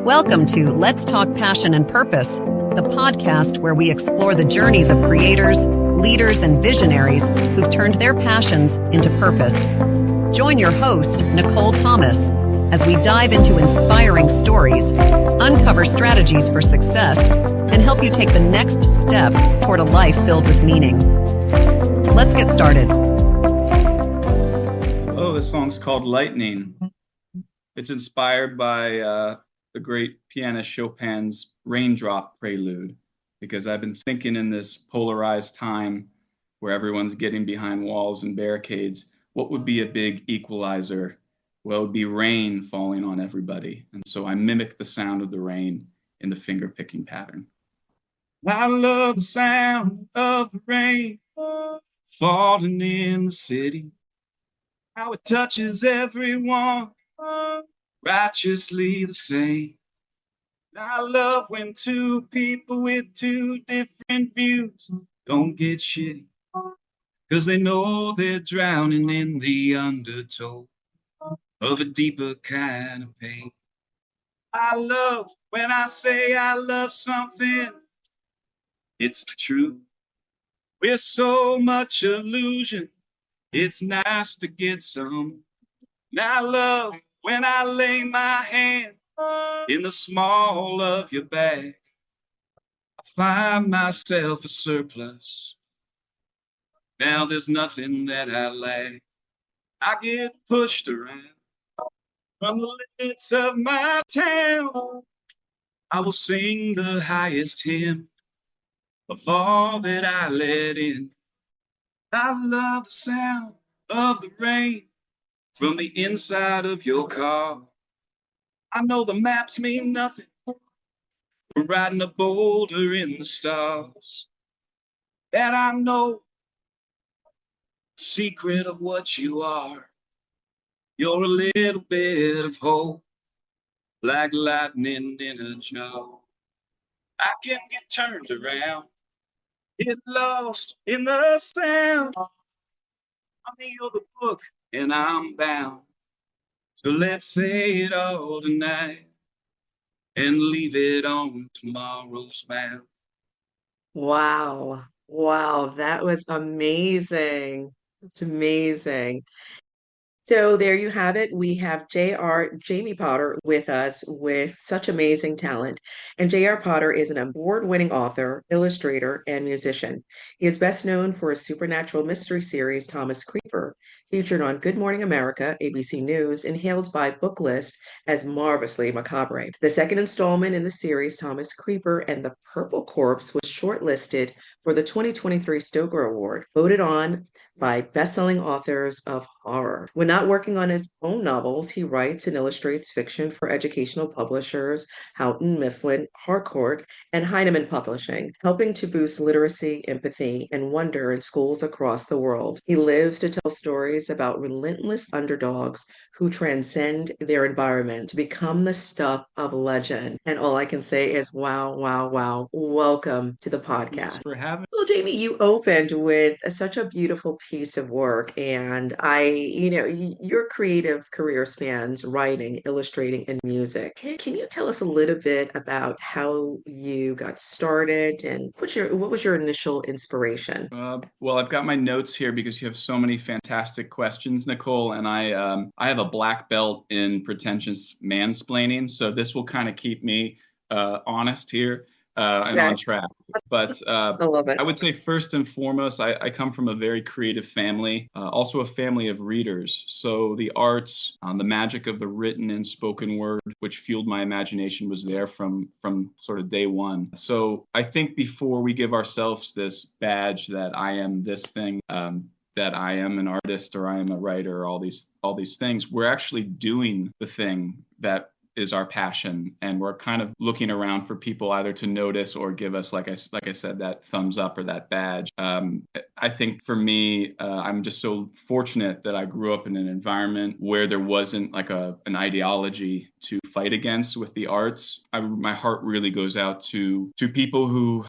Welcome to Let's Talk Passion and Purpose, the podcast where we explore the journeys of creators, leaders, and visionaries who've turned their passions into purpose. Join your host, Nicole Thomas, as we dive into inspiring stories, uncover strategies for success, and help you take the next step toward a life filled with meaning. Let's get started. Oh, this song's called Lightning. It's inspired by the great pianist Chopin's Raindrop Prelude, because I've been thinking in this polarized time where everyone's getting behind walls and barricades, what would be a big equalizer? Well, it would be rain falling on everybody. And so I mimic the sound of the rain in the finger-picking pattern. I love the sound of the rain falling in the city, how it touches everyone righteously the same. I love when two people with two different views don't get shitty, cause they know they're drowning in the undertow of a deeper kind of pain. I love when I say I love something, it's the truth. We're so much illusion, it's nice to get some. And I love when I lay my hand in the small of your bag, I find myself a surplus. Now there's nothing that I lack. I get pushed around from the limits of my town. I will sing the highest hymn of all that I let in. I love the sound of the rain from the inside of your car. I know the maps mean nothing. We're riding a boulder in the stars. That I know the secret of what you are. You're a little bit of hope, like lightning in a jar. I can get turned around, get lost in the sound. I feel the book and I'm bound. So let's say it all tonight and leave it on tomorrow's map. Wow. Wow. That was amazing. It's amazing. So there you have it. We have J.R. Jamie Potter with us with such amazing talent. And J.R. Potter is an award-winning author, illustrator, and musician. He is best known for his supernatural mystery series, Thomas Creeper, featured on Good Morning America, ABC News, and hailed by Booklist as marvelously macabre. The second installment in the series, Thomas Creeper and the Purple Corpse, was shortlisted for the 2023 Stoker Award, voted on by best-selling authors of horror. When not working on his own novels, he writes and illustrates fiction for educational publishers Houghton Mifflin Harcourt and Heinemann Publishing, helping to boost literacy, empathy, and wonder in schools across the world. He lives to tell stories about relentless underdogs who transcend their environment to become the stuff of legend. And all I can say is wow, wow, wow. Welcome to the podcast. Thanks for having. Well, Jamie, you opened with such a beautiful piece of work, and your creative career spans writing, illustrating, and music. Can you tell us a little bit about how you got started and what was your initial inspiration? Well, I've got my notes here because you have so many fantastic questions, Nicole, and I have a black belt in pretentious mansplaining, so this will kind of keep me honest here. And on track. But I love it. I would say first and foremost, I come from a very creative family, also a family of readers. So the arts, the magic of the written and spoken word, which fueled my imagination, was there from sort of day one. So I think before we give ourselves this badge that I am this thing, that I am an artist or I am a writer, all these things, we're actually doing the thing that is our passion, and we're kind of looking around for people either to notice or give us, like I said, that thumbs up or that badge. I think for me, I'm just so fortunate that I grew up in an environment where there wasn't like an ideology to fight against with the arts. My heart really goes out to people who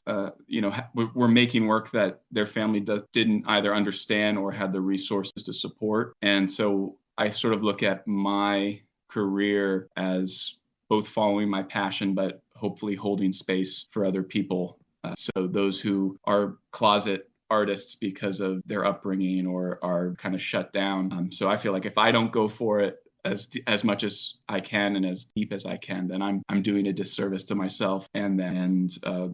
were making work that their family didn't either understand or had the resources to support. And so I sort of look at my career as both following my passion, but hopefully holding space for other people. So those who are closet artists because of their upbringing or are kind of shut down. So I feel like if I don't go for it as much as I can and as deep as I can, then I'm doing a disservice to myself. And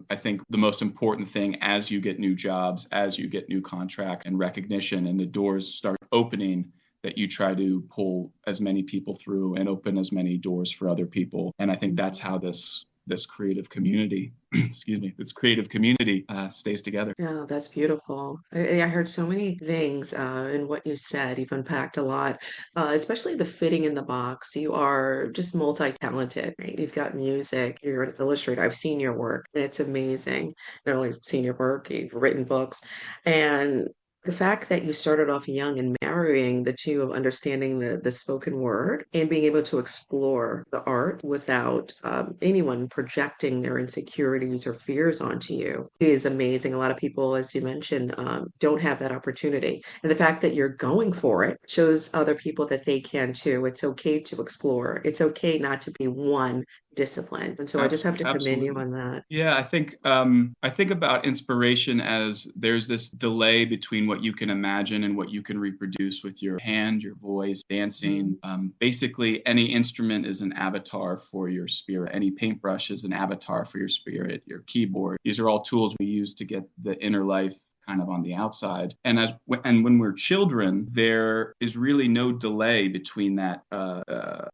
I think the most important thing as you get new jobs, as you get new contracts and recognition, and the doors start opening, that you try to pull as many people through and open as many doors for other people. And I think that's how this creative community, this creative community stays together. Yeah, that's beautiful. I heard so many things in what you said. You've unpacked a lot, especially the fitting in the box. You are just multi-talented, right? You've got music, you're an illustrator. I've seen your work, and it's amazing. Not only seen your work, you've written books. And the fact that you started off young and marrying the two of understanding the spoken word and being able to explore the art without anyone projecting their insecurities or fears onto you is amazing. A lot of people, as you mentioned, don't have that opportunity. And the fact that you're going for it shows other people that they can too. It's okay to explore. It's okay not to be one discipline. And so I just have to commend you Absolutely. on that. Yeah, I think about inspiration as there's this delay between what you can imagine and what you can reproduce with your hand, your voice, dancing. Basically, any instrument is an avatar for your spirit. Any paintbrush is an avatar for your spirit, your keyboard. These are all tools we use to get the inner life kind of on the outside. And when we're children, there is really no delay between that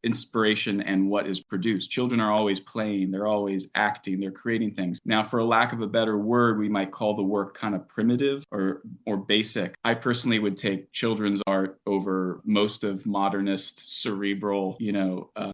inspiration and what is produced. Children are always playing, they're always acting, they're creating things. Now, for a lack of a better word, we might call the work kind of primitive or basic. I personally would take children's art over most of modernist cerebral,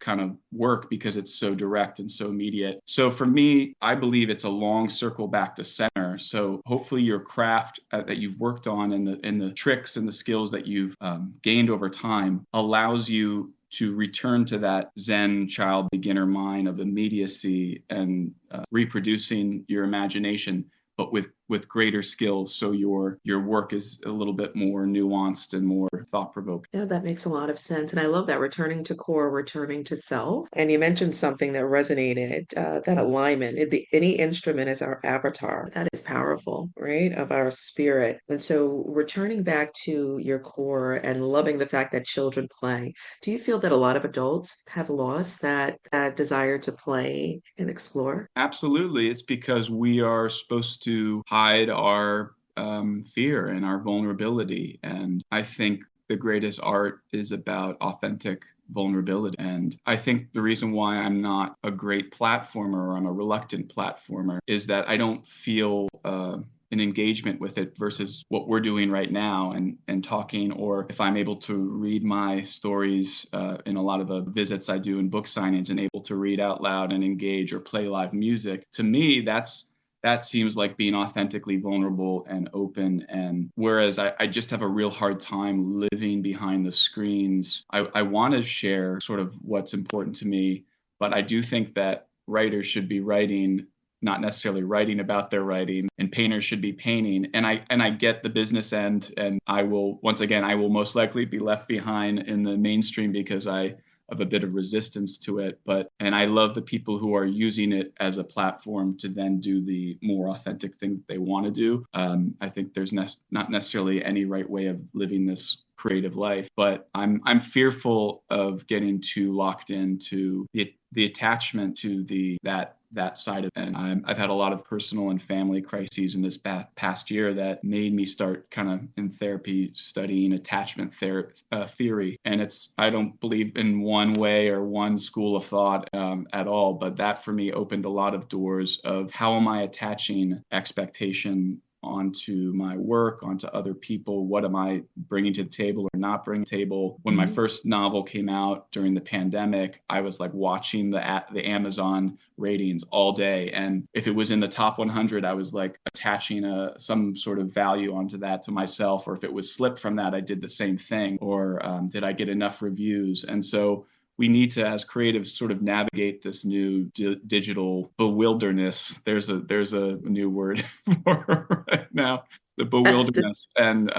kind of work because it's so direct and so immediate. So for me, I believe it's a long circle back to center. So hopefully your craft that you've worked on and the tricks and the skills that you've gained over time allows you to return to that Zen child beginner mind of immediacy and reproducing your imagination, but with greater skills. So your work is a little bit more nuanced and more thought-provoking. Yeah, that makes a lot of sense. And I love that returning to core, returning to self. And you mentioned something that resonated, that alignment. Any instrument is our avatar. That is powerful, right? Of our spirit. And so returning back to your core and loving the fact that children play, do you feel that a lot of adults have lost that desire to play and explore? Absolutely. It's because we are supposed to hide our fear and our vulnerability. And I think the greatest art is about authentic vulnerability. And I think the reason why I'm not a great platformer or I'm a reluctant platformer is that I don't feel an engagement with it versus what we're doing right now and talking, or if I'm able to read my stories in a lot of the visits I do in book signings and able to read out loud and engage or play live music. To me, that seems like being authentically vulnerable and open. And whereas I just have a real hard time living behind the screens, I want to share sort of what's important to me, but I do think that writers should be writing, not necessarily writing about their writing, and painters should be painting. And I get the business end, and I will most likely be left behind in the mainstream because I have a bit of resistance to it. And I love the people who are using it as a platform to then do the more authentic thing that they want to do. I think there's not necessarily any right way of living this creative life, but I'm fearful of getting too locked into the attachment to that side of it. And I've had a lot of personal and family crises in this past year that made me start kind of in therapy studying attachment theory. And I don't believe in one way or one school of thought at all, but that for me opened a lot of doors of how am I attaching expectation onto my work, onto other people. What am I bringing to the table or not bringing to the table? When my first novel came out during the pandemic, I was like watching the Amazon ratings all day. And if it was in the top 100, I was like attaching some sort of value onto that to myself. Or if it was slipped from that, I did the same thing. Or did I get enough reviews? And so we need to, as creatives, sort of navigate this new digital bewilderness. There's a new word for right now, the bewilderness, and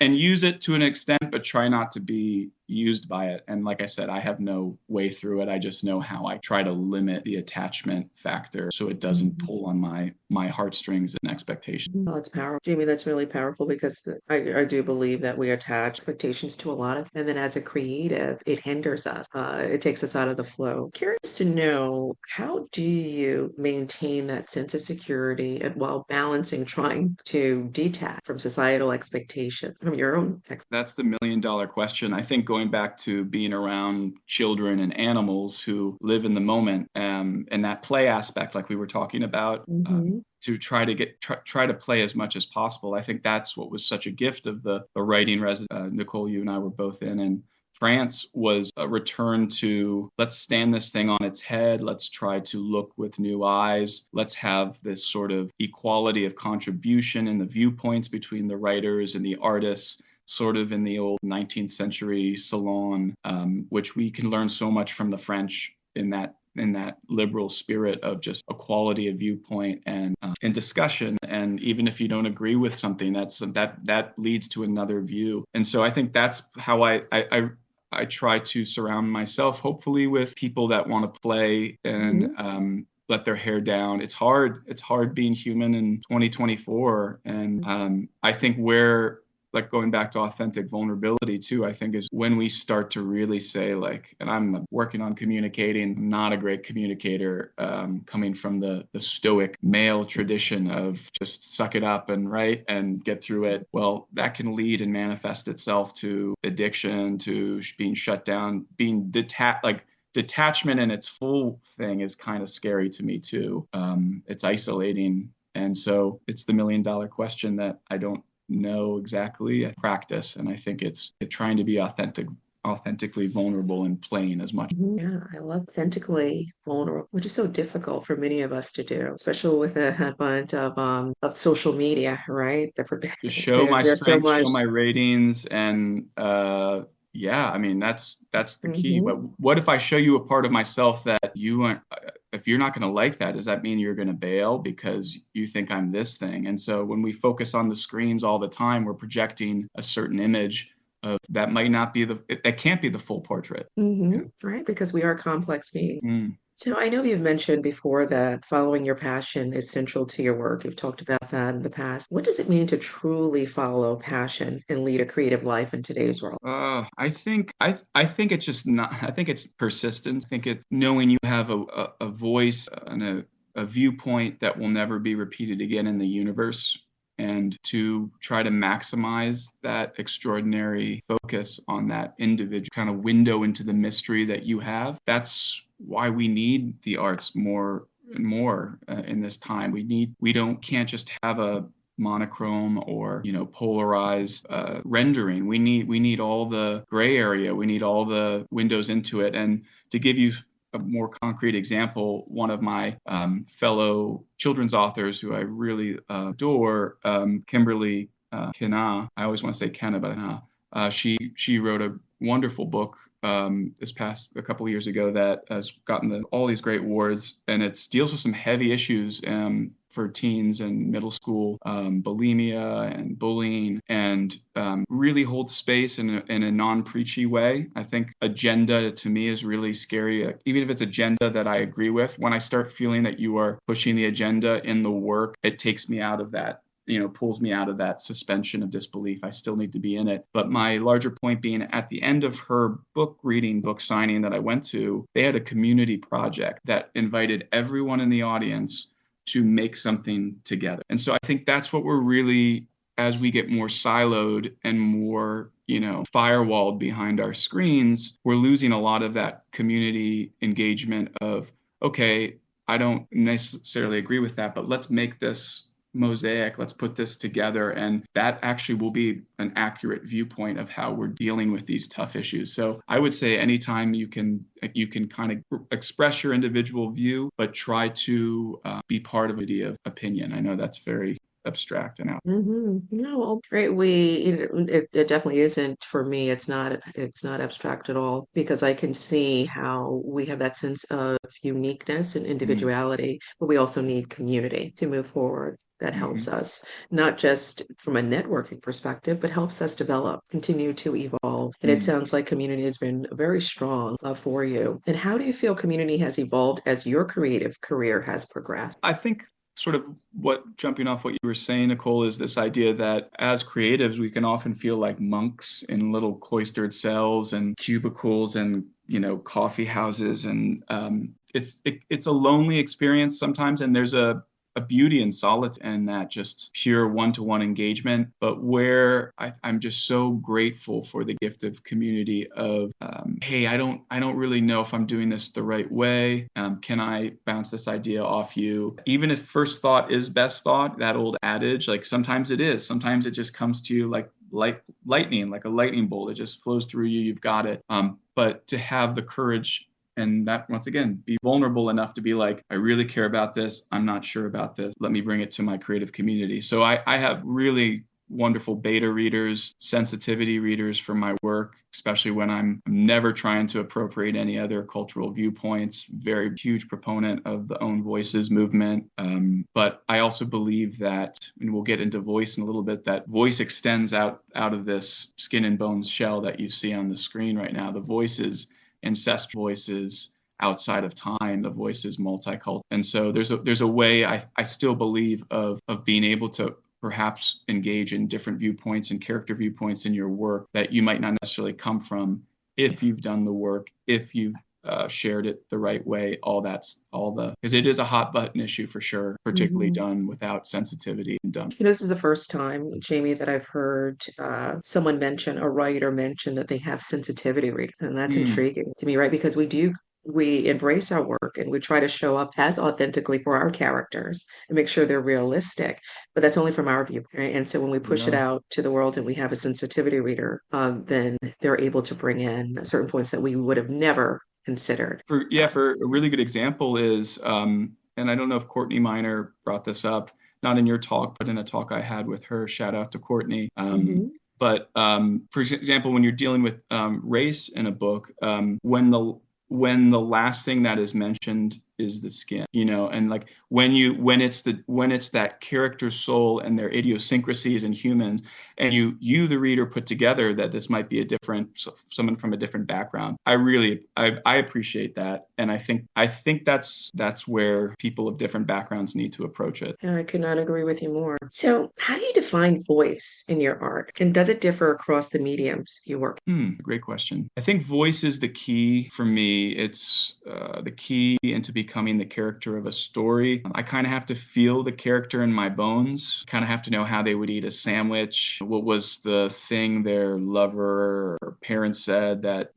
use it to an extent, but try not to be, used by it. And like I said, I have no way through it. I just know how I try to limit the attachment factor so it doesn't pull on my heartstrings and expectations. Oh, that's powerful. Jamie, that's really powerful because I do believe that we attach expectations to a lot of, and then as a creative, it hinders us. It takes us out of the flow. Curious to know, how do you maintain that sense of security and while balancing trying to detach from societal expectations, from your own That's the $1 million question. I think going back to being around children and animals who live in the moment, and that play aspect, like we were talking about, to try to play as much as possible. I think that's what was such a gift of the writing Nicole, you and I were both in France, was a return to, let's stand this thing on its head. Let's try to look with new eyes. Let's have this sort of equality of contribution in the viewpoints between the writers and the artists, sort of in the old 19th century salon, which we can learn so much from the French in that liberal spirit of just equality of viewpoint and discussion. And even if you don't agree with something, that leads to another view. And so I think that's how I try to surround myself, hopefully, with people that want to play and let their hair down. It's hard being human in 2024. And I think like going back to authentic vulnerability too, I think is when we start to really say, like, and I'm working on communicating, I'm not a great communicator, coming from the stoic male tradition of just suck it up and write and get through it. Well, that can lead and manifest itself to addiction, to being shut down, being detachment in its full thing is kind of scary to me too. It's isolating. And so it's the $1 million question that I don't know exactly at practice. And I think it's trying to be authentically vulnerable and plain as much. Yeah, I love authentically vulnerable, which is so difficult for many of us to do, especially with the advent of social media, right? To show my There's so strength, much. show my ratings, and yeah, I mean that's the key. But what if I show you a part of myself that you aren't? If you're not going to like that, does that mean you're going to bail because you think I'm this thing? And so when we focus on the screens all the time, we're projecting a certain image of that might not be that can't be the full portrait. Right, because we are complex beings. So I know you've mentioned before that following your passion is central to your work. You've talked about that in the past. What does it mean to truly follow passion and lead a creative life in today's world? I think it's just not. I think it's persistence. I think it's knowing you have a voice and a viewpoint that will never be repeated again in the universe, and to try to maximize that extraordinary focus on that individual kind of window into the mystery that you have. That's why we need the arts more and more in this time. Can't just have a monochrome or polarized rendering. We need all the gray area. We need all the windows into it. And to give you a more concrete example, one of my fellow children's authors who I really adore, Kimberly Kina, I always want to say Kenna, but she wrote a wonderful book this past a couple of years ago that has gotten all these great awards, and it deals with some heavy issues for teens and middle school, bulimia and bullying, and really holds space in a non-preachy way. I think agenda to me is really scary, even if it's agenda that I agree with. When I start feeling that you are pushing the agenda in the work, it takes me out of that, pulls me out of that suspension of disbelief. I still need to be in it. But my larger point being, at the end of her book signing that I went to, they had a community project that invited everyone in the audience to make something together. And so I think that's what we're really, as we get more siloed and more, firewalled behind our screens, we're losing a lot of that community engagement of, okay, I don't necessarily agree with that, but let's make this mosaic, let's put this together, and that actually will be an accurate viewpoint of how we're dealing with these tough issues. So I would say anytime you can kind of express your individual view, but try to be part of an idea of opinion. I know that's very abstract and out. No, well, great. It definitely isn't for me. It's not abstract at all because I can see how we have that sense of uniqueness and Mm-hmm. individuality, but we also need community to move forward. That Mm-hmm. helps us, not just from a networking perspective, but helps us develop, continue to evolve. And it sounds like community has been very strong for you. And how do you feel community has evolved as your creative career has progressed? I think sort of jumping off what you were saying, Nicole, is this idea that as creatives, we can often feel like monks in little cloistered cells and cubicles and, coffee houses. And it's a lonely experience sometimes. And there's a beauty in solitude and that just pure one-to-one engagement, but where I'm just so grateful for the gift of community of, hey, I don't really know if I'm doing this the right way. Can I bounce this idea off you? Even if first thought is best thought, that old adage, like sometimes it is, sometimes it just comes to you like lightning, like a lightning bolt. It just flows through you. You've got it. But to have the courage and that, once again, be vulnerable enough to be like, I really care about this. I'm not sure about this. Let me bring it to my creative community. So I have really wonderful beta readers, sensitivity readers for my work, especially when I'm never trying to appropriate any other cultural viewpoints. Very huge proponent of the Own Voices movement. But I also believe that, and we'll get into voice in a little bit, that voice extends out of this skin and bones shell that you see on the screen right now. The voices, ancestral voices outside of time, the voices multicultural. And so there's a way I still believe of being able to perhaps engage in different viewpoints and character viewpoints in your work that you might not necessarily come from if you've done the work, if you've shared it the right way, because it is a hot button issue for sure, particularly done without sensitivity and done. This is the first time, Jamie, that I've heard someone mention, a writer mention that they have sensitivity reading. And that's intriguing to me, right? Because we embrace our work and we try to show up as authentically for our characters and make sure they're realistic, but that's only from our view, right? And so when we push it out to the world and we have a sensitivity reader, then they're able to bring in certain points that we would have never considered. For a really good example is, and I don't know if Courtney Miner brought this up, not in your talk, but in a talk I had with her. Shout out to Courtney. But for example, when you're dealing with race in a book, when the last thing that is mentioned is the skin, and like when it's that character's soul and their idiosyncrasies and humans, and you the reader put together that this might be someone from a different background. I appreciate that, and I think that's where people of different backgrounds need to approach it. Yeah, I could not agree with you more. So, how do you define voice in your art? And does it differ across the mediums you work Great question. I think voice is the key for me. It's the key into becoming the character of a story. I kind of have to feel the character in my bones, kind of have to know how they would eat a sandwich. What was the thing their lover or parents said that,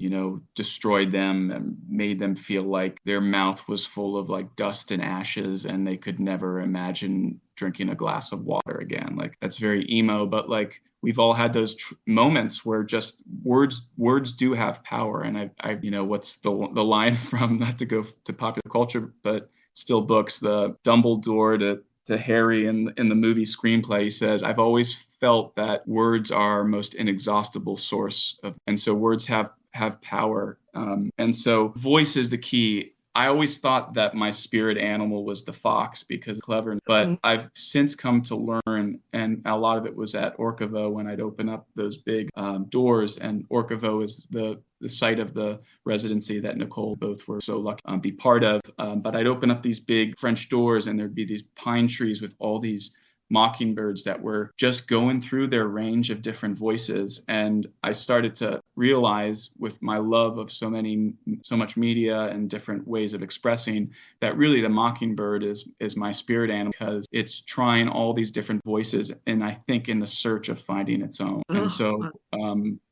destroyed them and made them feel like their mouth was full of like dust and ashes and they could never imagine drinking a glass of water again. Like that's very emo, but like we've all had those moments where just words do have power. And I what's the line from, not to go to popular culture, but still books, the Dumbledore to Harry in the movie screenplay, he says, I've always felt that words are our most inexhaustible source of, and so words have power. And so voice is the key. I always thought that my spirit animal was the fox because clever, but I've since come to learn, and a lot of it was at Orcavo when I'd open up those big doors, and Orcavo is the site of the residency that Nicole both were so lucky to be part of. But I'd open up these big French doors and there'd be these pine trees with all these mockingbirds that were just going through their range of different voices. And I started to realize, with my love of so much media and different ways of expressing, that really the mockingbird is my spirit animal, because it's trying all these different voices, and I think in the search of finding its own. And so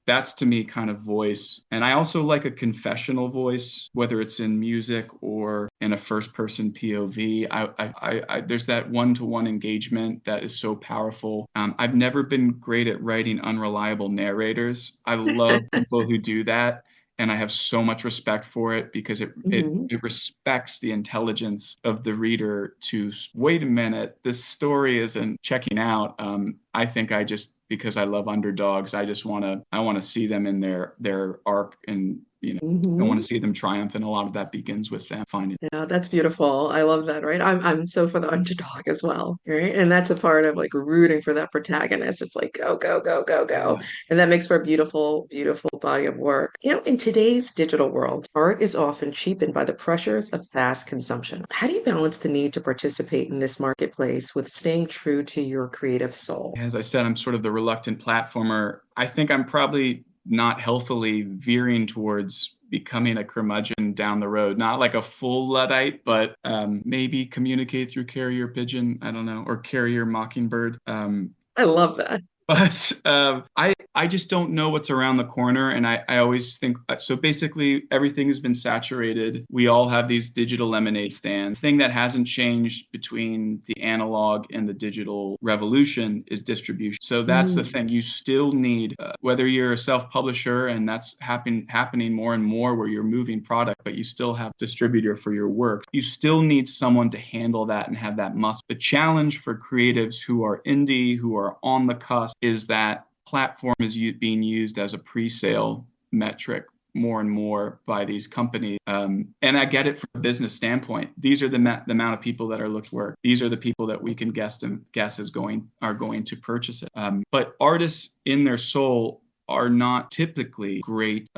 that's to me kind of voice. And I also like a confessional voice, whether it's in music or in a first person POV. I there's that one-to-one engagement that is so powerful. I've never been great at writing unreliable narrators. I love people who do that. and I have so much respect for it because Mhm. it respects the intelligence of the reader to wait a minute, this story isn't checking out. I think because I love underdogs, I want to see them in their arc, and I want Mhm. to see them triumph, and a lot of that begins with them finding. Yeah, that's beautiful. I love that, right? I'm so for the underdog as well, right? And that's a part of like rooting for that protagonist. It's like go, go, go, go, go. Yeah. And that makes for a beautiful, beautiful body of work. In today's digital world, art is often cheapened by the pressures of fast consumption. How do you balance the need to participate in this marketplace with staying true to your creative soul? As I said, I'm sort of the reluctant platformer. I think I'm probably not healthily veering towards becoming a curmudgeon down the road. Not like a full Luddite, but maybe communicate through carrier pigeon. I don't know, or carrier mockingbird. I love that. But I just don't know what's around the corner, and I always think so. Basically, everything has been saturated. We all have these digital lemonade stands. The thing that hasn't changed between the analog and the digital revolution is distribution. So that's the Mm, thing. You still need whether you're a self-publisher, and that's happening more and more, where you're moving product, but you still have distributor for your work. You still need someone to handle that and have that muscle. The challenge for creatives who are indie, who are on the cusp, is that platform is being used as a pre-sale metric more and more by these companies. And I get it from a business standpoint. These are the amount of people that are looking for work. These are the people that we can guess are going to purchase it. But artists in their soul are not typically great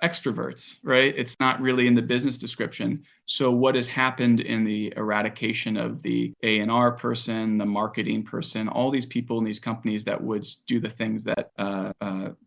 extroverts, right? It's not really in the business description. So what has happened in the eradication of the A&R person, the marketing person, all these people in these companies that would do the things that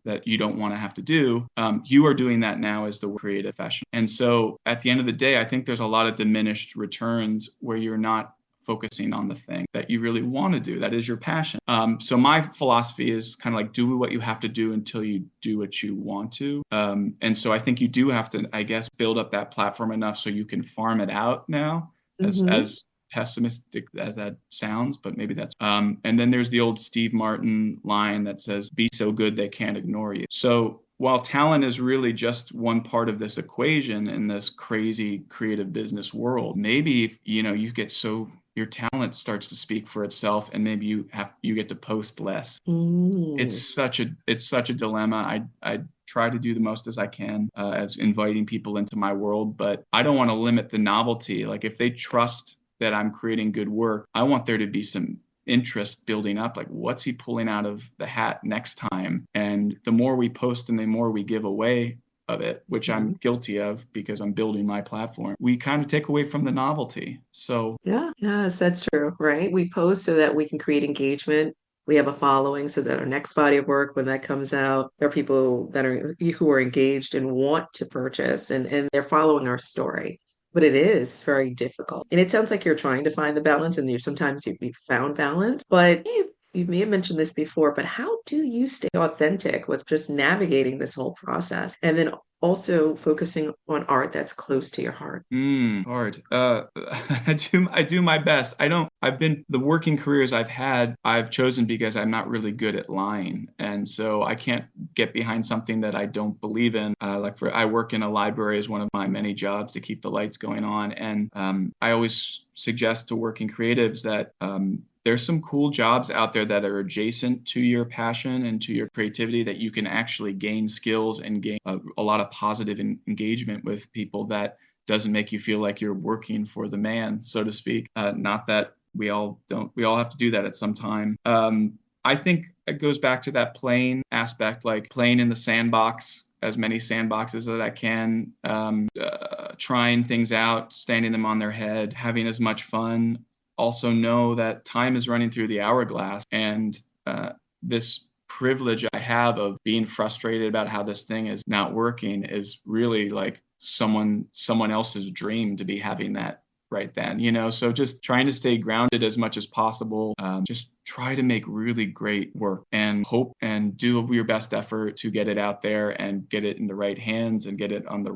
that you don't want to have to do, you are doing that now as the creative professional. And so at the end of the day, I think there's a lot of diminished returns where you're not focusing on the thing that you really want to do, that is your passion. So my philosophy is kind of like, do what you have to do until you do what you want to. And so I think you do have to, I guess, build up that platform enough so you can farm it out now, mhm. as pessimistic as that sounds, but maybe that's and then there's the old Steve Martin line that says, be so good they can't ignore you. So while talent is really just one part of this equation in this crazy creative business world, maybe if, you get so your talent starts to speak for itself, and maybe you get to post less. Mm, It's such a dilemma. I try to do the most as I can, as inviting people into my world, but I don't want to limit the novelty. Like if they trust that I'm creating good work, I want there to be some interest building up. Like, what's he pulling out of the hat next time? And the more we post and the more we give away of it, which I'm mhm. guilty of because I'm building my platform, we kind of take away from the novelty. So Yeah, yes, that's true, right? We post so that we can create engagement. We have a following so that our next body of work, when that comes out, there are people that are who are engaged and want to purchase and they're following our story. But it is very difficult. And it sounds like you're trying to find the balance and you've found balance. But you may have mentioned this before, but how do you stay authentic with just navigating this whole process and then also focusing on art that's close to your heart? Hard. I do my best. I've been, the working careers I've had, I've chosen because I'm not really good at lying. And so I can't get behind something that I don't believe in. I work in a library as one of my many jobs to keep the lights going on. And I always suggest to working creatives that there's some cool jobs out there that are adjacent to your passion and to your creativity, that you can actually gain skills and gain a lot of positive engagement with people that doesn't make you feel like you're working for the man, so to speak. Not that we all don't, we all have to do that at some time. I think it goes back to that playing aspect, like playing in the sandbox, as many sandboxes as I can, trying things out, standing them on their head, having as much fun. Also know that time is running through the hourglass, and this privilege I have of being frustrated about how this thing is not working is really like someone else's dream to be having that right then, so just trying to stay grounded as much as possible. Just try to make really great work and hope and do your best effort to get it out there and get it in the right hands and get it on the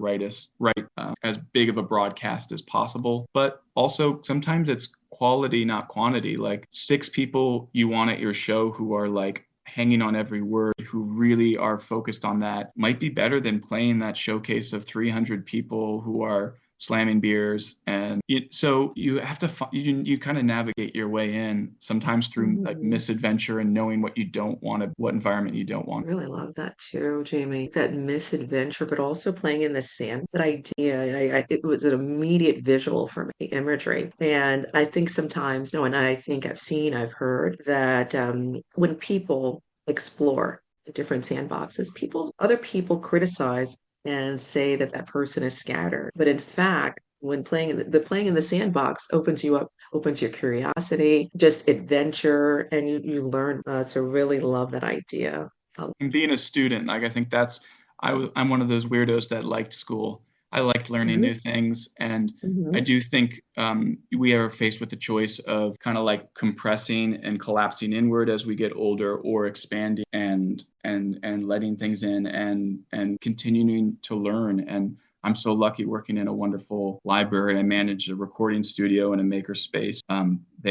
as big of a broadcast as possible. But also sometimes it's quality, not quantity. Like 6 people you want at your show who are like hanging on every word, who really are focused on that, might be better than playing that showcase of 300 people who are slamming beers. And so you have to you kind of navigate your way in, sometimes through like misadventure and knowing what you don't want to, what environment you don't want. I really love that too, Jamie. That misadventure, but also playing in the sand. That idea, it was an immediate visual for me, imagery. And I think sometimes, no, and I think I've heard that when people explore the different sandboxes, other people criticize and say that that person is scattered. But in fact, when playing in the sandbox opens you up, opens your curiosity, just adventure, and you learn. So really love that idea. And being a student, like I think that's I'm one of those weirdos that liked school. I liked learning new things, and I Mhm. do think we are faced with the choice of kind of like compressing and collapsing inward as we get older, or expanding and letting things in and continuing to learn. And I'm so lucky working in a wonderful library. I manage a recording studio and a maker space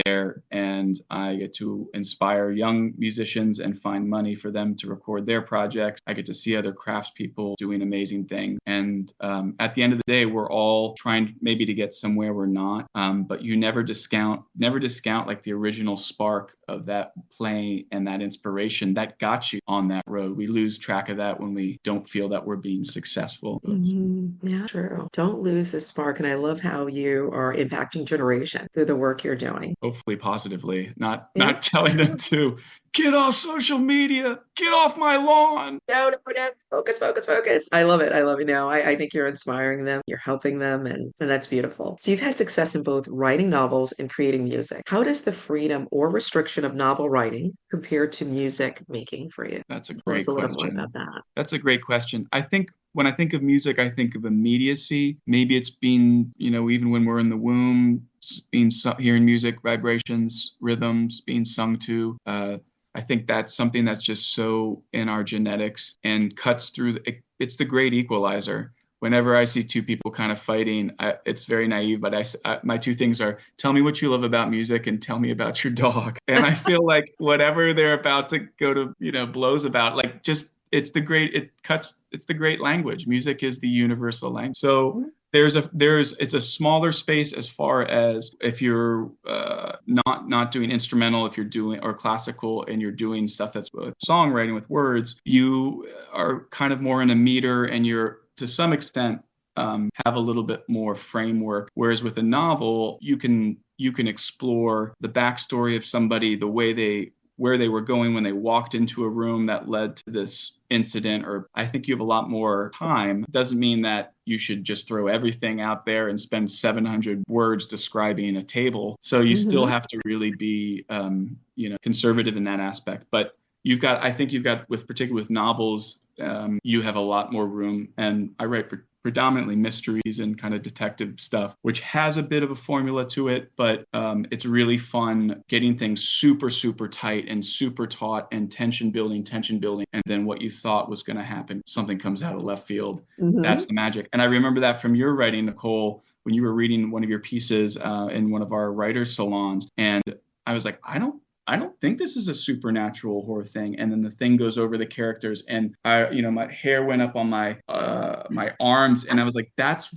there, and I get to inspire young musicians and find money for them to record their projects. I get to see other craftspeople doing amazing things. And at the end of the day, we're all trying maybe to get somewhere we're not, but you never discount like the original spark of that play and that inspiration that got you on that road. We lose track of that when we don't feel that we're being successful. Yeah, true. Don't lose the spark. And I love how you are impacting generation through the work you're doing. Hopefully positively, not Yeah. telling them to get off social media, get off my lawn. No, no, no. Focus, focus, focus. I love it. I love it. No, I think you're inspiring them. You're helping them, and that's beautiful. So you've had success in both writing novels and creating music. How does the freedom or restriction of novel writing compare to music making for you? That's a Tell us great a little more about question. that. That's a great question. I think when I think of music, I think of immediacy. Maybe it's being, even when we're in the womb, hearing music, vibrations, rhythms being sung to. I think that's something that's just so in our genetics and cuts through. It's the great equalizer. Whenever I see two people kind of fighting, it's very naive, but my two things are: tell me what you love about music and tell me about your dog. And I feel like whatever they're about to go to, blows about, like just it's the great language. Music is the universal language. So it's a smaller space as far as if you're not doing instrumental, if you're doing or classical and you're doing stuff that's with songwriting with words, you are kind of more in a meter, and you're to some extent have a little bit more framework. Whereas with a novel, you can explore the backstory of somebody, where they were going when they walked into a room that led to this incident. Or I think you have a lot more time. Doesn't mean that you should just throw everything out there and spend 700 words describing a table. So you still have to really be, conservative in that aspect. But I think you've got, particularly with novels, you have a lot more room. And I write predominantly mysteries and kind of detective stuff, which has a bit of a formula to it, but it's really fun getting things super, super tight and super taut and tension building. And then what you thought was going to happen, something comes out of left field. That's the magic. And I remember that from your writing, Nicole, when you were reading one of your pieces in one of our writers' salons. And I was like, I don't think this is a supernatural horror thing. And then the thing goes over the characters, and my hair went up on my arms, and I was like, that's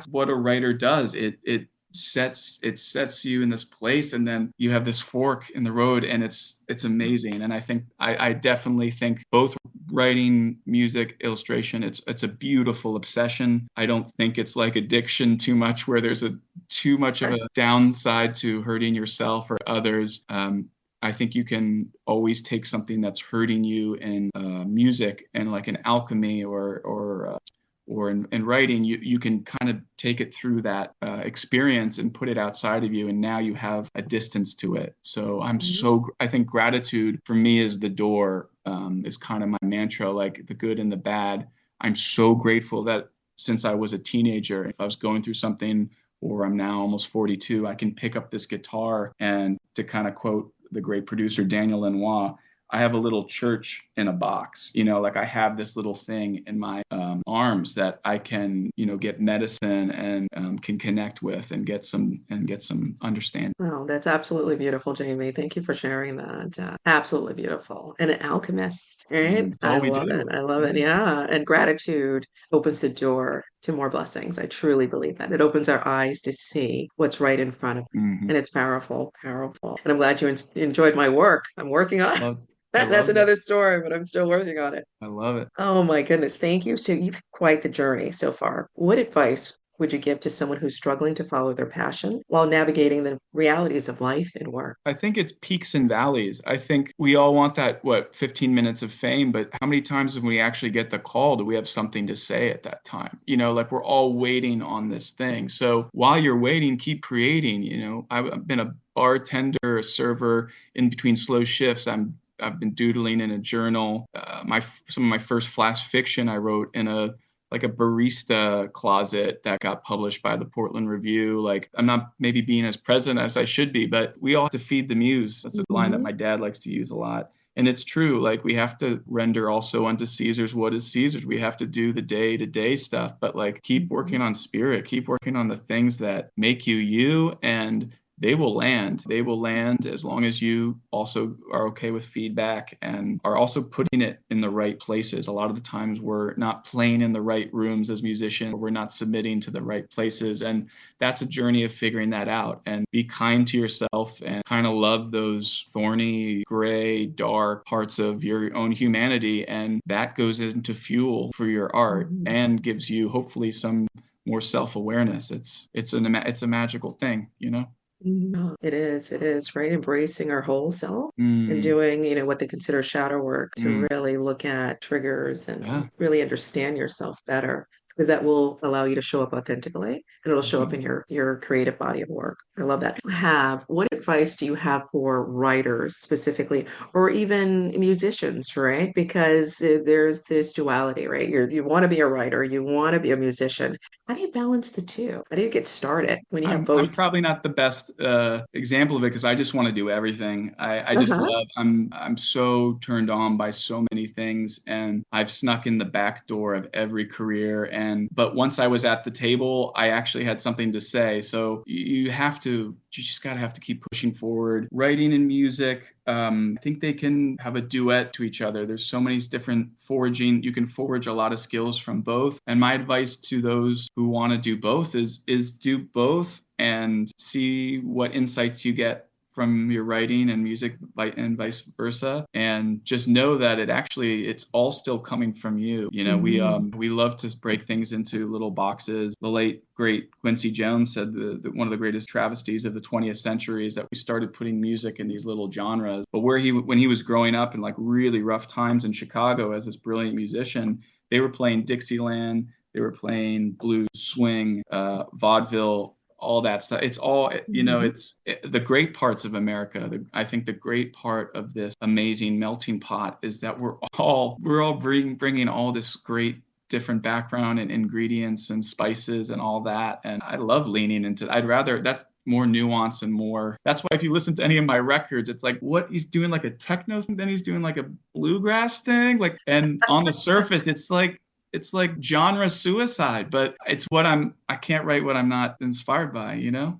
what a writer does. It sets you in this place, and then you have this fork in the road, and it's amazing. And I think I definitely think both writing, music, illustration, it's a beautiful obsession. I don't think it's like addiction too much, where there's too much of a downside to hurting yourself or others. I think you can always take something that's hurting you in music, and like an alchemy or in writing, you can kind of take it through that experience and put it outside of you, and now you have a distance to it. So I think gratitude for me is the door, is kind of my mantra, like the good and the bad. I'm so grateful that since I was a teenager, if I was going through something, or I'm now almost 42, I can pick up this guitar, and to kind of quote the great producer Daniel Lanois, I have a little church in a box, you know, like I have this little thing in my arms that I can, you know, get medicine and can connect with and get some understanding. Oh, that's absolutely beautiful, Jamie. Thank you for sharing that. Absolutely beautiful. And an alchemist, right? It's I all we love it. do. I love it. Yeah. Yeah. And gratitude opens the door to more blessings. I truly believe that. It opens our eyes to see what's right in front of us. Hmm. And it's powerful, powerful. And I'm glad you enjoyed my work. I'm working on it. Love, I That's love it. another story, but I'm still working on it. I love it. Oh my goodness. Thank you. So you've had quite the journey so far. What advice would you give to someone who's struggling to follow their passion while navigating the realities of life and work? I think it's peaks and valleys. I think we all want that, 15 minutes of fame, but how many times when we actually get the call, do we have something to say at that time? You know, like we're all waiting on this thing. So while you're waiting, keep creating. You know, I've been a bartender, a server in between slow shifts. I've been doodling in a journal. Some of my first flash fiction I wrote in a barista closet that got published by the Portland Review. Like I'm not maybe being as present as I should be, but we all have to feed the muse. That's a line that Mhm. my dad likes to use a lot. And it's true. Like we have to render also unto Caesar's what is Caesar's. We have to do the day to day stuff, but like keep working on spirit, keep working on the things that make you you, and they will land. They will land as long as you also are okay with feedback and are also putting it in the right places. A lot of the times we're not playing in the right rooms as musicians, we're not submitting to the right places. And that's a journey of figuring that out. And be kind to yourself and kind of love those thorny, gray, dark parts of your own humanity. And that goes into fuel for your art Mhm. and gives you hopefully some more self-awareness. It's a magical thing, you know? Mhm. It is, right? Embracing our whole self and Mm, doing, what they consider shadow work to mm, really look at triggers yeah. and really understand yourself better. Because that will allow you to show up authentically and it'll show up Mhm. in your creative body of work. I love that. What advice do you have for writers specifically, or even musicians, right? Because there's this duality, right? You want to be a writer, you want to be a musician. How do you balance the two? How do you get started when you have I'm both? probably not the best example of it because I just want to do everything. I just Uh-huh. love. I'm so turned on by so many things, and I've snuck in the back door of every career. And but once I was at the table, I actually had something to say. So you have to. You just gotta have to keep pushing forward. Writing and music, I think they can have a duet to each other. There's so many different foraging. You can forage a lot of skills from both. And my advice to those who want to do both is do both and see what insights you get from your writing and music and vice versa, and just know that it's all still coming from you. You know, Mhm. we love to break things into little boxes. The late great Quincy Jones said one of the greatest travesties of the 20th century is that we started putting music in these little genres. But when he was growing up in like really rough times in Chicago as this brilliant musician, they were playing Dixieland, they were playing blues, swing, vaudeville, all that stuff. It's all, you know, Mhm. the great parts of America. I think the great part of this amazing melting pot is that we're all bringing all this great different background and ingredients and spices and all that. And I love leaning into, that's more nuance and more. That's why if you listen to any of my records, it's like what he's doing like a techno thing, then he's doing like a bluegrass thing. Like, and on the surface, it's like genre suicide, but I can't write what I'm not inspired by, you know?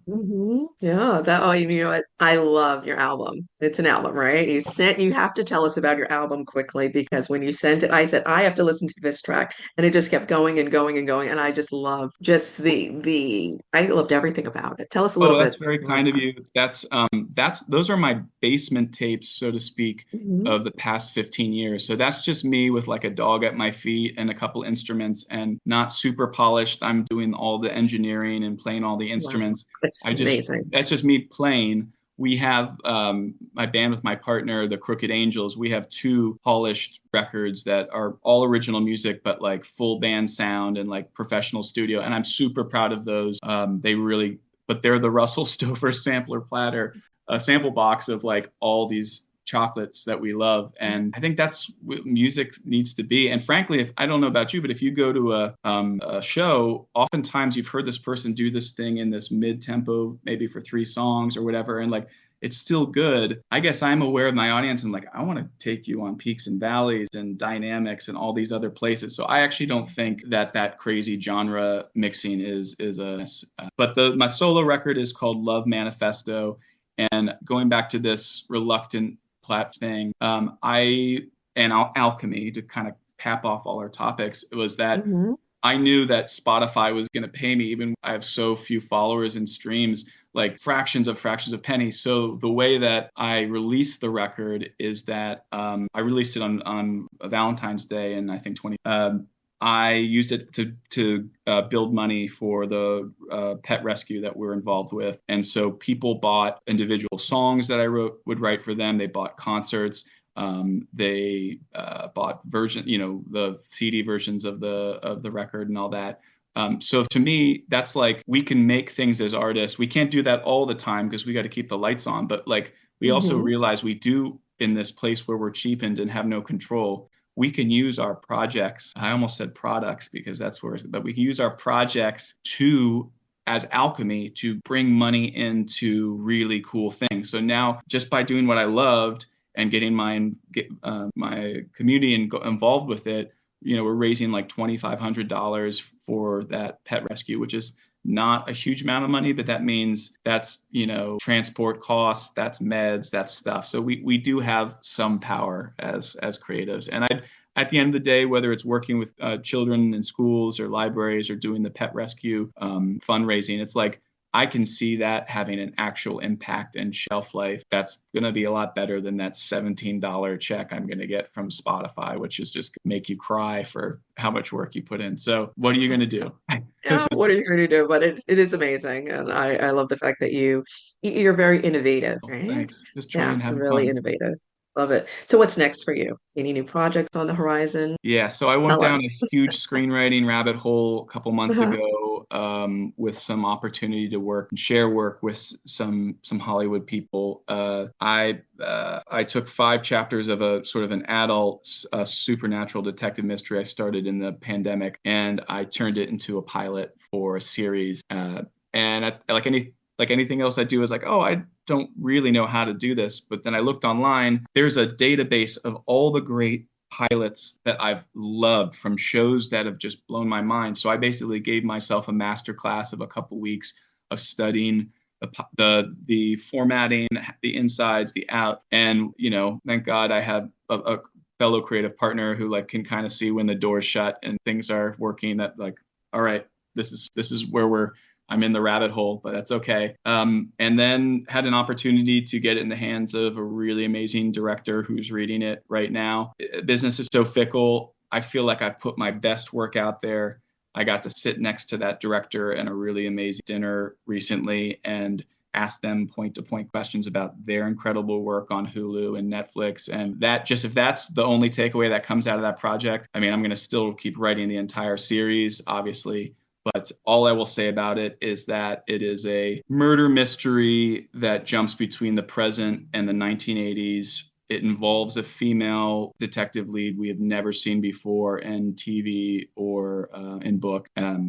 Yeah, you know what? I love your album. It's an album, right? You have to tell us about your album quickly because when you sent it, I said, I have to listen to this track. And it just kept going and going and going. And I just love just I loved everything about it. Tell us a little Oh, bit that's very more kind of about you. Those are my basement tapes, so to speak, it. Mhm. of the past 15 years. So that's just me with like a dog at my feet and a couple instruments and not super polished. I'm doing all the engineering and playing all the Wow, instruments. it's amazing. That's just me playing. We have my band with my partner, the Crooked Angels. We have two polished records that are all original music, but like full band sound and like professional studio. And I'm super proud of those. But they're the Russell Stover sampler platter, a sample box of like all these chocolates that we love. And I think that's what music needs to be. And frankly, if I don't know about you, but if you go to a show, oftentimes you've heard this person do this thing in this mid-tempo, maybe for 3 songs or whatever. And like, it's still good. I guess I'm aware of my audience and like, I want to take you on peaks and valleys and dynamics and all these other places. So I actually don't think that crazy genre mixing is but my solo record is called Love Manifesto. And going back to this reluctant plat thing, alchemy, to kind of cap off all our topics, was that I knew that Spotify was going to pay me, even I have so few followers and streams, like fractions of pennies. So the way that I released the record is that I released it on Valentine's Day, and I think I used it to build money for the pet rescue that we're involved with. And so people bought individual songs that I would write for them. They bought concerts. They bought the CD versions of the record and all that. So to me, that's like, we can make things as artists. We can't do that all the time because we got to keep the lights on. But like, we also realize we do, in this place where we're cheapened and have no control, we can use our projects. I almost said products because but we can use our projects as alchemy to bring money into really cool things. So now, just by doing what I loved and getting my community involved with it, we're raising like $2,500 for that pet rescue, which is not a huge amount of money, but that means that's, transport costs, that's meds, that's stuff. So we do have some power as creatives. And at the end of the day, whether it's working with children in schools or libraries or doing the pet rescue fundraising, it's like, I can see that having an actual impact and shelf life that's going to be a lot better than that $17 check I'm going to get from Spotify, which is just make you cry for how much work you put in. So what are you going to do? Yeah, what are you going to do? But it is amazing. And I love the fact that you're very innovative, right? Thanks. Just trying Yeah, and having really fun. innovative. Love it. So what's next for you? Any new projects on the horizon? Yeah, so I went Tell down us. a huge screenwriting rabbit hole a couple months ago, with some opportunity to share work with some Hollywood people. I took 5 chapters of a sort of an adult supernatural detective mystery I started in the pandemic, and I turned it into a pilot for a series. Like anything else I do is like, oh, I don't really know how to do this. But then I looked online. There's a database of all the great pilots that I've loved from shows that have just blown my mind. So I basically gave myself a master class of a couple weeks of studying the formatting, the insides, the out. And, thank God I have a fellow creative partner who like can kind of see when the door's shut and things are working, that like, all right, this is where I'm in the rabbit hole, but that's okay. And then had an opportunity to get it in the hands of a really amazing director who's reading it right now. Business is so fickle. I feel like I've put my best work out there. I got to sit next to that director in a really amazing dinner recently and ask them point-to-point questions about their incredible work on Hulu and Netflix. And if that's the only takeaway that comes out of that project, I mean, I'm going to still keep writing the entire series, obviously. But all I will say about it is that it is a murder mystery that jumps between the present and the 1980s. It involves a female detective lead we have never seen before in TV or in book.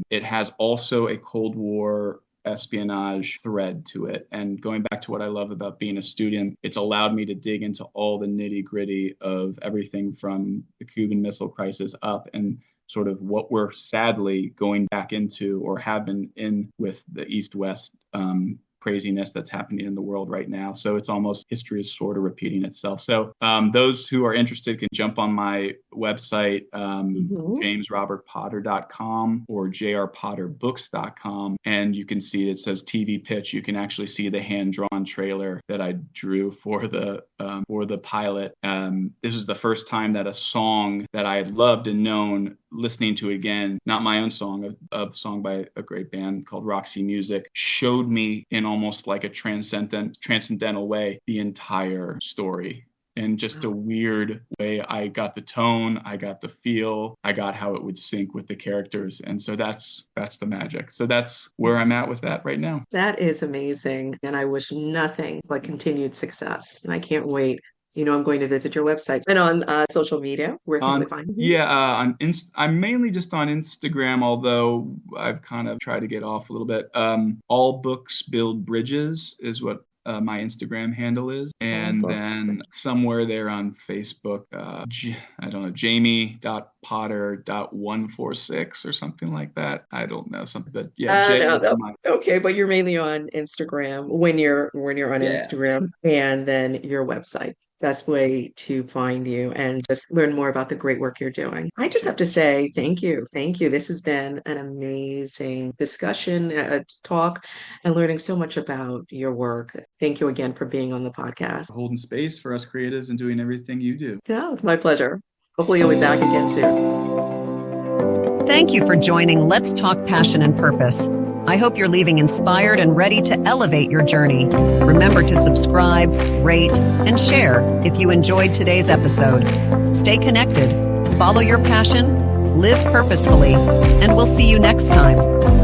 It has also a Cold War espionage thread to it. And going back to what I love about being a student, it's allowed me to dig into all the nitty-gritty of everything from the Cuban Missile Crisis up, and sort of what we're sadly going back into or have been in with the East-West craziness that's happening in the world right now. So it's almost history is sort of repeating itself. So those who are interested can jump on my website, jamesrobertpotter.com or jrpotterbooks.com, and you can see it says TV pitch. You can actually see the hand-drawn trailer that I drew for the pilot. This is the first time that a song that I had loved and known, listening to it again, not my own song, a song by a great band called Roxy Music, showed me in almost like a transcendental way the entire story. In just a weird way, I got the tone, I got the feel, I got how it would sync with the characters. And so that's the magic. So that's where I'm at with that right now. That is amazing. And I wish nothing but continued success. And I can't wait I'm going to visit your website. And on social media, where can we find you? I'm mainly just on Instagram, although I've kind of tried to get off a little bit. All Books Build Bridges is what my Instagram handle is. And then somewhere there on Facebook, I don't know, jamie.potter.146 or something like that. I don't know, something, but yeah. Okay, but you're mainly on Instagram when you're on Instagram, and then your website. Best way to find you and just learn more about the great work you're doing. I just have to say thank you. Thank you. This has been an amazing discussion, talk, and learning so much about your work. Thank you again for being on the podcast. Holding space for us creatives and doing everything you do. Yeah, it's my pleasure. Hopefully you'll be back again soon. Thank you for joining Let's Talk Passion and Purpose. I hope you're leaving inspired and ready to elevate your journey. Remember to subscribe, rate, and share if you enjoyed today's episode. Stay connected, follow your passion, live purposefully, and we'll see you next time.